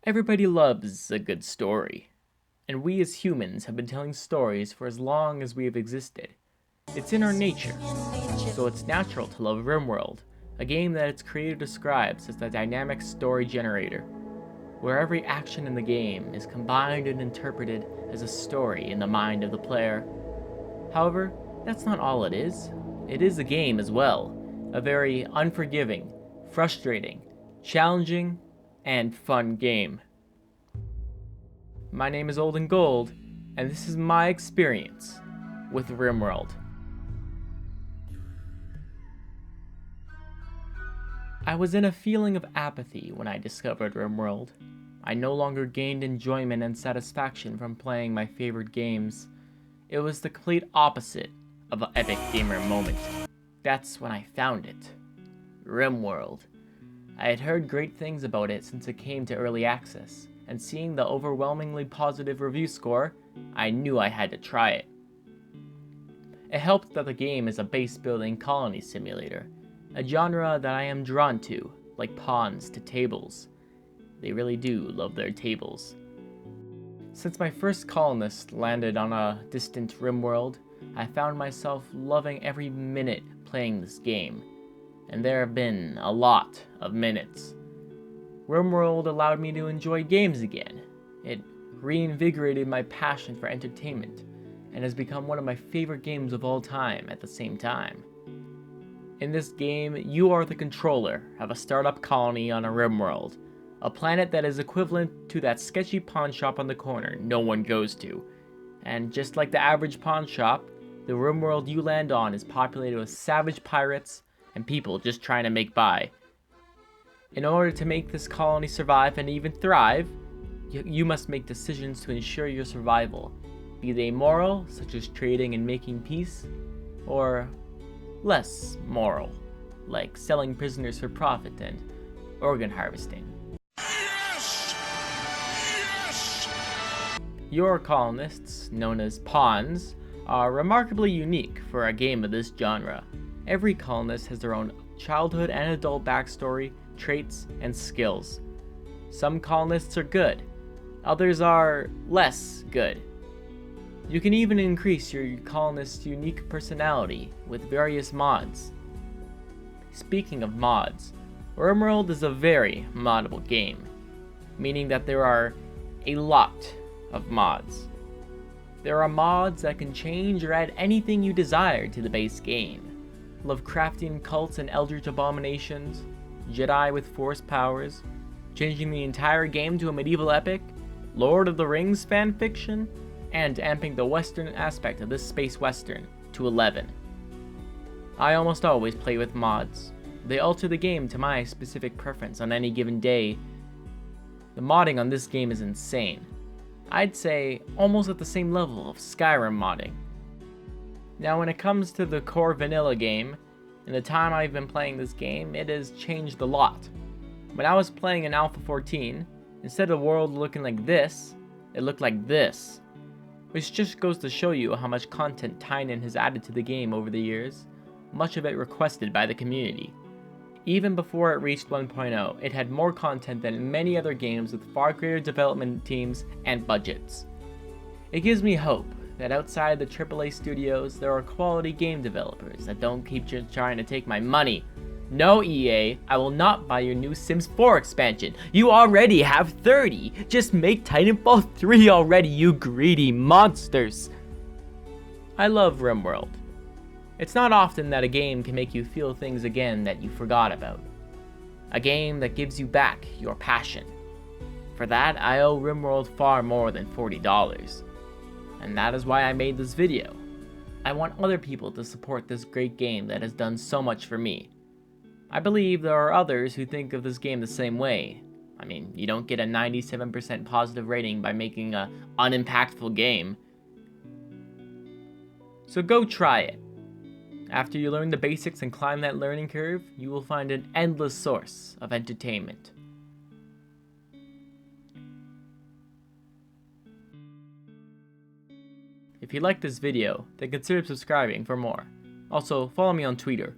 Everybody loves a good story, and we as humans have been telling stories for as long as we have existed. It's in our nature, so it's natural to love Rimworld, a game that its creator describes as the dynamic story generator, where every action in the game is combined and interpreted as a story in the mind of the player. However, that's not all it is. It is a game as well, a very unforgiving, frustrating, challenging, and fun game. My name is Olden Gold, and this is my experience with Rimworld. I was in a feeling of apathy when I discovered Rimworld. I no longer gained enjoyment and satisfaction from playing my favorite games. It was the complete opposite of an epic gamer moment. That's when I found it. Rimworld. I had heard great things about it since it came to early access, and seeing the overwhelmingly positive review score, I knew I had to try it. It helped that the game is a base-building colony simulator, a genre that I am drawn to, like pawns to tables. They really do love their tables. Since my first colonist landed on a distant Rimworld, I found myself loving every minute playing this game, and there have been a lot of minutes. Rimworld allowed me to enjoy games again. It reinvigorated my passion for entertainment, and has become one of my favorite games of all time at the same time. In this game, you are the controller of a startup colony on a Rimworld, a planet that is equivalent to that sketchy pawn shop on the corner no one goes to. And just like the average pawn shop, the Rimworld you land on is populated with savage pirates and people just trying to make by. In order to make this colony survive and even thrive, you must make decisions to ensure your survival, be they moral, such as trading and making peace, or less moral, like selling prisoners for profit and organ harvesting. Yes! Yes! Your colonists, known as pawns, are remarkably unique for a game of this genre. Every colonist has their own childhood and adult backstory, traits, and skills. Some colonists are good, others are less good. You can even increase your colonist's unique personality with various mods. Speaking of mods, Rimworld is a very moddable game, meaning that there are a lot of mods. There are mods that can change or add anything you desire to the base game. Lovecraftian cults and eldritch abominations, Jedi with force powers, changing the entire game to a medieval epic, Lord of the Rings fanfiction, and amping the western aspect of this space western to 11. I almost always play with mods. They alter the game to my specific preference on any given day. The modding on this game is insane. I'd say almost at the same level of Skyrim modding. Now when it comes to the core vanilla game, in the time I've been playing this game, it has changed a lot. When I was playing in Alpha 14, instead of the world looking like this, it looked like this. Which just goes to show you how much content Tynan has added to the game over the years, much of it requested by the community. Even before it reached 1.0, it had more content than many other games with far greater development teams and budgets. It gives me hope that outside the AAA studios, there are quality game developers that don't keep just trying to take my money. No, EA, I will not buy your new Sims 4 expansion. You already have 30. Just make Titanfall 3 already, you greedy monsters. I love Rimworld. It's not often that a game can make you feel things again that you forgot about. A game that gives you back your passion. For that, I owe Rimworld far more than $40. And that is why I made this video. I want other people to support this great game that has done so much for me. I believe there are others who think of this game the same way. I mean, you don't get a 97% positive rating by making an unimpactful game. So go try it. After you learn the basics and climb that learning curve, you will find an endless source of entertainment. If you liked this video, then consider subscribing for more. Also, follow me on Twitter.